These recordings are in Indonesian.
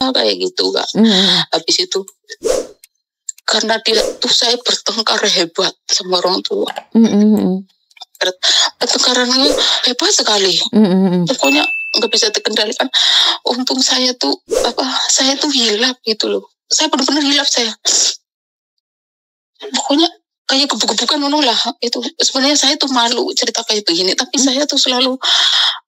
kayak gitu Kak. Habis itu karena dia tuh saya bertengkar hebat sama orang tua. Pertengkarannya hebat sekali. Pokoknya nggak bisa terkendalikan. Untung saya tuh hilap gitu loh. Saya benar-benar hilap saya. Pokoknya kayak gebuk-gebukan lah. Itu sebenarnya saya tuh malu cerita kayak begini, tapi saya tuh selalu,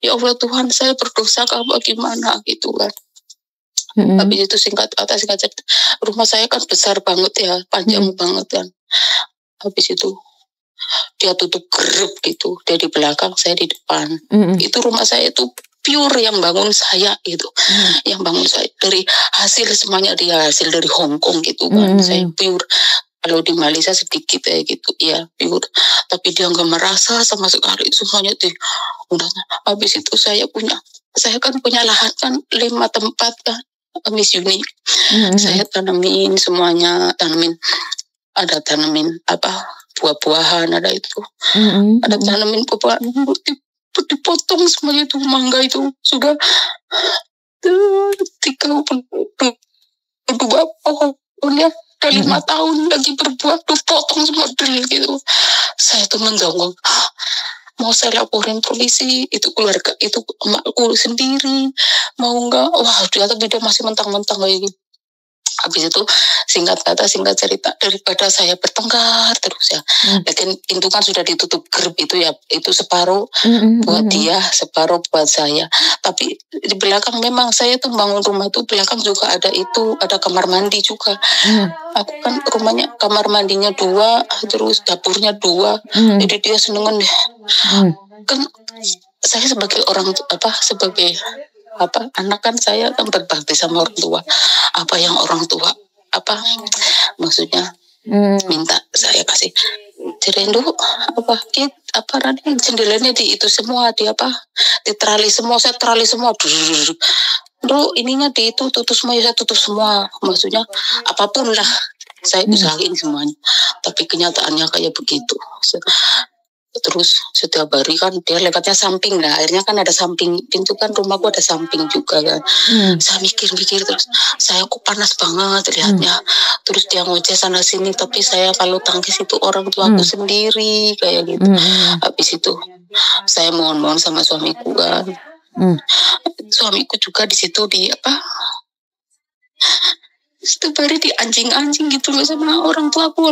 ya Allah Tuhan, saya berdosa apa gimana gitu kan. Habis itu singkat cerita, rumah saya kan besar banget ya, panjang banget kan. Habis itu dia tutup grup gitu, dia di belakang, saya di depan. Itu rumah saya itu pure yang bangun saya gitu, yang bangun saya dari hasil semuanya, dia hasil dari Hong Kong gitu kan. Saya pure. Kalau di Malaysia sedikit ya gitu, ya pure. Tapi dia nggak merasa sama sekali semuanya tuh. Habis itu saya kan punya lahan kan 5 tempat kan, Miss Yuni. Saya tanamin semuanya, ada tanamin buah-buahan, ada itu. Ada tanamin buah-buahan, dipotong semuanya itu, mangga itu sudah 32 pohonnya. Udah 5 tahun lagi berbuah, potong semua drill gitu. Saya tuh mengganggu, mau saya laporin polisi, itu keluarga, itu emakku sendiri, mau enggak, wah dia masih mentang-mentang kayak gitu. Habis itu singkat cerita, daripada saya bertengkar terus ya, lagian pintu kan sudah ditutup grup itu ya, itu separuh buat dia, separuh buat saya. Tapi di belakang memang saya tuh bangun rumah tuh, belakang juga ada kamar mandi juga. Aku kan rumahnya kamar mandinya 2, terus dapurnya 2, jadi dia senengan deh. Kan saya sebagai anak kan, saya kan berbakti sama orang tua. Apa yang orang tua maksudnya minta saya kasih. Cirendu jendelanya di itu semua, diterali semua, saya terali semua. Ininya di itu tutup semua, saya tutup semua. Maksudnya apapun lah saya usahain semuanya. Tapi kenyataannya kayak begitu. Terus setiap hari kan dia lewatnya samping, akhirnya kan ada samping pintu kan, rumahku ada samping juga kan. Saya mikir terus, saya kok panas banget lihatnya. Terus dia ngoceh sana sini, tapi saya kalau tangkis itu orang tuaku sendiri kayak gitu. Habis itu saya mohon sama suamiku kan. Suamiku juga di situ setiap hari di anjing gitu loh sama orang tuaku,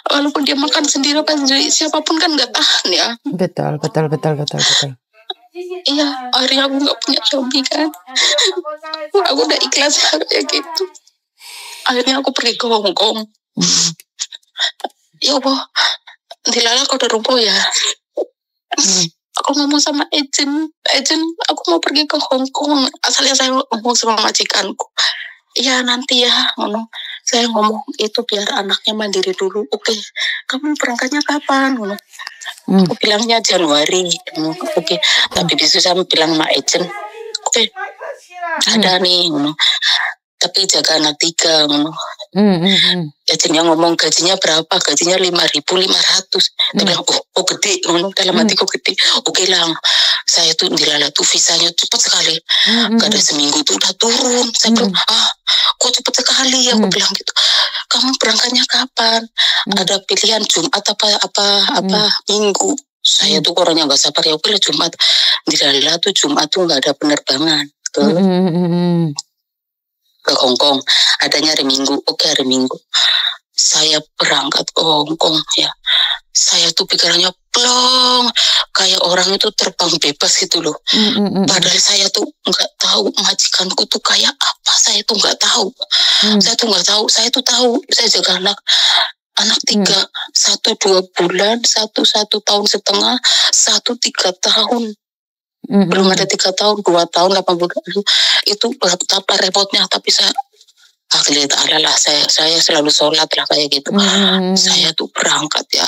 walaupun dia makan sendiri apa sendiri, siapapun kan nggak tahan ya. Betul. Iya, akhirnya aku nggak punya suami kan. Aku udah ikhlas kayak gitu. Akhirnya aku pergi ke Hong Kong. Ya Allah, dilala kau udah rumput ya. Aku ngomong sama agent, aku mau pergi ke Hong Kong. Asalnya saya ngomong sama majikanku, ya nanti ya, saya ngomong itu biar anaknya mandiri dulu. Oke, kamu berangkatnya kapan? Aku bilangnya Januari. Oke, tapi disitu saya bilang sama agent, oke, ada nih, tapi jaga anak 3. Agentnya ngomong gajinya berapa? Gajinya 5.500. Dia bilang, oh gede, dalam hatiku gede. Oke lah, saya tuh dilala tuh visanya cepat sekali. Gak ada seminggu tuh udah turun. Saya bilang, kok cepat sekali? Aku bilang gitu. Kamu berangkatnya kapan? Ada pilihan Jumat apa Minggu? Saya tuh orangnya nggak sabar, ya boleh Jumat. Dilala tuh Jumat tuh nggak ada penerbangan ke Hong Kong, adanya hari Minggu. Oke, hari Minggu saya berangkat ke Hong Kong ya. Saya tuh pikirannya plong, kayak orang itu terbang bebas gitu loh. Padahal saya tuh nggak tahu majikanku tuh kayak apa, saya tuh nggak tahu. Saya tuh tahu, saya jaga anak 3, 1 2 bulan, 1 tahun setengah, 1 3 tahun. Belum ada 3 tahun, 2 tahun, 8 bulan. Itu betapa repotnya. Tapi saya lah, saya selalu sholat lah kayak gitu. Saya tuh berangkat ya,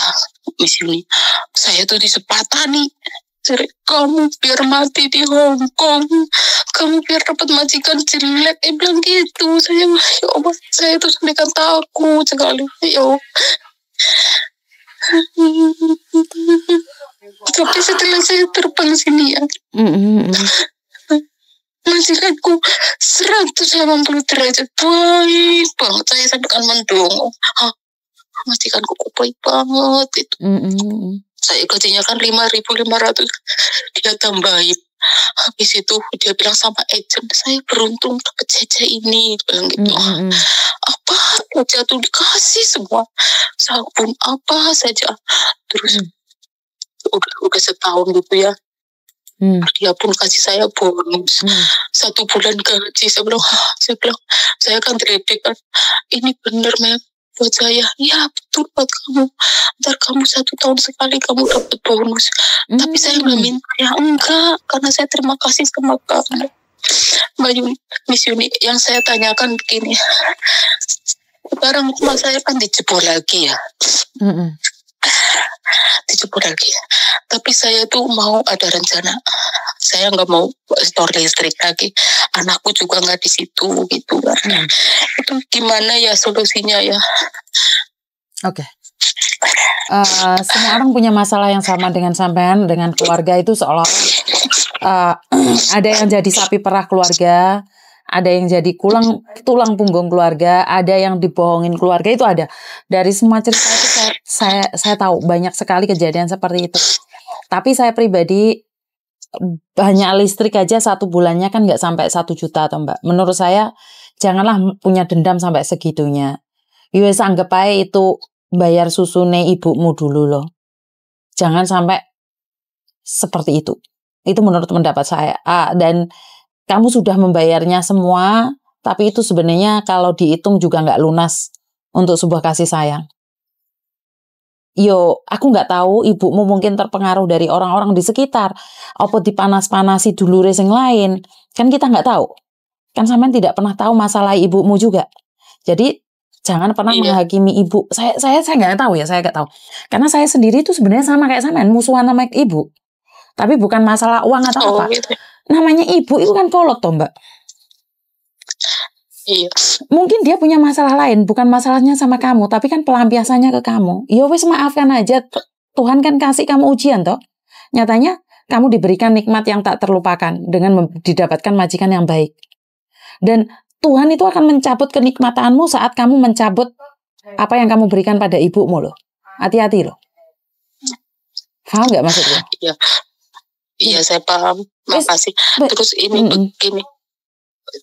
misalnya saya tuh disepatani, kamu biar mati di Hong Kong, kamu biar dapat majikan jelek, bilang gitu. Saya, ya Allah, saya tuh sampai kan takut sekali, ya Allah. Tapi setelah saya terbang sini ya, majikanku 180 derajat baik banget. Saya sampai kan mendongong. Majikanku kok baik banget itu. Saya gajinya kan 5.500, dia tambahin. Habis itu dia bilang sama agent, saya beruntung dapat jaja ini, bilang gitu. Apa saja tuh dikasih semua, sabun apa saja. Terus udah setahun gitu ya. Dia pun kasih saya bonus 1 bulan gaji. Saya bilang saya kan terledek kan, ini bener Mel buat saya. Ya betul buat kamu, ntar kamu 1 tahun sekali kamu dapat bonus. Tapi saya nggak minta, ya enggak, karena saya terima kasih sama kamu Mbak Yuni. Miss Yuni, yang saya tanyakan begini, sekarang rumah saya kan dijebol lagi ya. Dijebol lagi. Tapi saya tuh mau ada rencana. Saya nggak mau store listrik lagi. Anakku juga nggak di situ gitu kan. Itu gimana ya solusinya ya? Oke. Semua orang punya masalah yang sama dengan sampean, dengan keluarga itu seolah ada yang jadi sapi perah keluarga, ada yang jadi tulang punggung keluarga, ada yang dibohongin keluarga, itu ada. Dari semua cerita itu saya tahu banyak sekali kejadian seperti itu. Tapi saya pribadi, banyak listrik aja 1 bulannya kan nggak sampai 1 juta atau Mbak. Menurut saya janganlah punya dendam sampai segitunya. Yowes anggap aja itu bayar susune ibumu dulu loh. Jangan sampai seperti itu. Itu menurut pendapat saya. Dan kamu sudah membayarnya semua, tapi itu sebenarnya kalau dihitung juga nggak lunas untuk sebuah kasih sayang. Yo, aku nggak tahu ibumu mungkin terpengaruh dari orang-orang di sekitar. Apa dipanas-panasi dulure sing lain. Kan kita nggak tahu. Kan sampean tidak pernah tahu masalah ibumu juga. Jadi jangan pernah menghakimi ibu. Saya nggak tahu ya, saya nggak tahu. Karena saya sendiri itu sebenarnya sama kayak sampean, musuhan sama ibu. Tapi bukan masalah uang atau apa. Gitu. Namanya ibu itu kan kolot toh Mbak. Iya. Mungkin dia punya masalah lain, bukan masalahnya sama kamu, tapi kan pelampiasannya ke kamu. Ya wes maafkan aja, Tuhan kan kasih kamu ujian toh. Nyatanya kamu diberikan nikmat yang tak terlupakan dengan didapatkan majikan yang baik. Dan Tuhan itu akan mencabut kenikmatanmu saat kamu mencabut apa yang kamu berikan pada ibumu loh. Hati-hati loh. Paham nggak maksudnya? Iya saya paham. Makasih. Terus ini begini.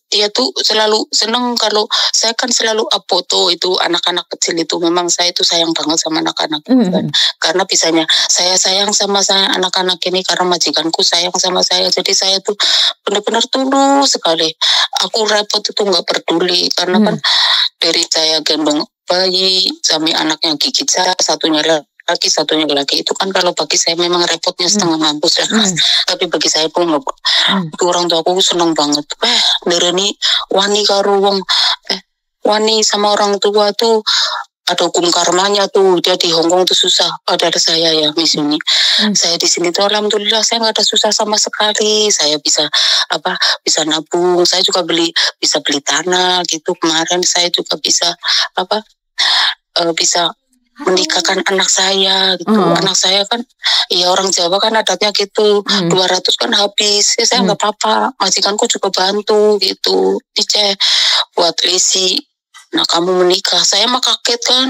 Dia tuh selalu seneng kalau saya kan selalu up foto itu anak-anak kecil itu. Memang saya itu sayang banget sama anak-anak kan? Karena bisanya saya sayang sama saya anak-anak ini karena majikanku sayang sama saya. Jadi saya tuh benar-benar tulus sekali. Aku repot itu nggak peduli karena kan dari saya gendong bayi sampai anaknya gigit saya, satunya lagi satunya lagi, itu kan kalau bagi saya memang repotnya setengah mampus ya. Tapi bagi saya pun nggak, orang tua aku seneng banget. Dari wani karo wong wani sama orang tua tuh ada hukum karmanya tuh. Dia di Hongkong tuh susah. Ada saya ya Miss Yuni. Saya di sini tuh alhamdulillah saya nggak ada susah sama sekali. Saya bisa nabung. Saya juga bisa beli tanah gitu. Kemarin saya juga bisa bisa menikahkan anak saya gitu. Anak saya kan ya orang Jawa kan adatnya gitu. 200 kan habis. Ya saya nggak apa-apa. Majikanku juga bantu gitu. Dice buat lesi. Nah kamu menikah, saya mah kaget kan.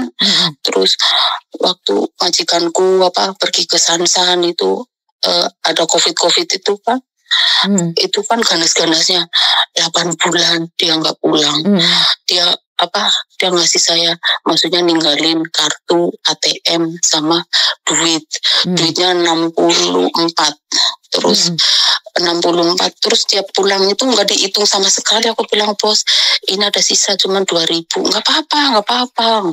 Terus waktu majikanku pergi ke Sansan itu ada COVID itu kan. Itu kan ganas-ganasnya 8 bulan dia nggak pulang. Dia ngasih saya, maksudnya ninggalin kartu ATM sama duitnya 64. Terus 64, terus dia pulang itu nggak dihitung sama sekali. Aku bilang, bos ini ada sisa cuma 2.000. Nggak apa-apa.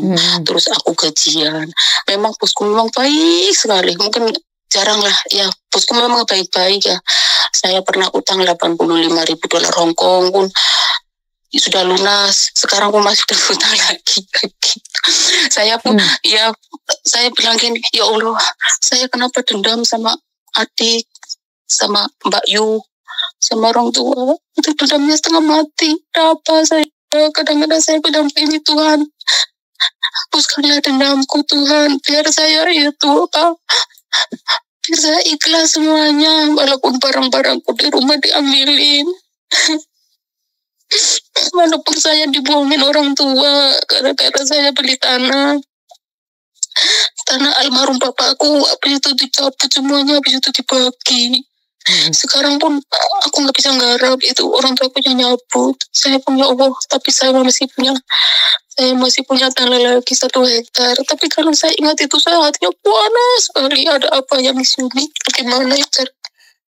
Terus aku gajian, memang bosku memang baik sekali. Mungkin jarang lah ya, bosku memang baik-baik ya. Saya pernah utang $85.000 Hongkong pun sudah lunas. Sekarang aku masih berhutang lagi. Saya pun ya saya bilang gini, ya Allah, saya kenapa dendam sama adik, sama Mbak Yu, sama orang tua. Itu dendamnya setengah mati. Apa saya kadang-kadang saya bilang ini Tuhan, hapuskanlah dendamku Tuhan, biar saya itu biar saya ikhlas semuanya, walaupun barang-barangku di rumah diambilin. Walaupun saya dibohongin orang tua karena saya beli tanah almarhum bapakku, habis itu dicabut semuanya, habis itu dibagi. Sekarang pun aku nggak bisa nggarap, itu orang tua punya nyabut. Saya punya Allah, tapi saya masih punya tanah lagi 1 hektar. Tapi kalau saya ingat itu, saya hatinya panas sekali. Ada apa yang di sini? Bagaimana ya,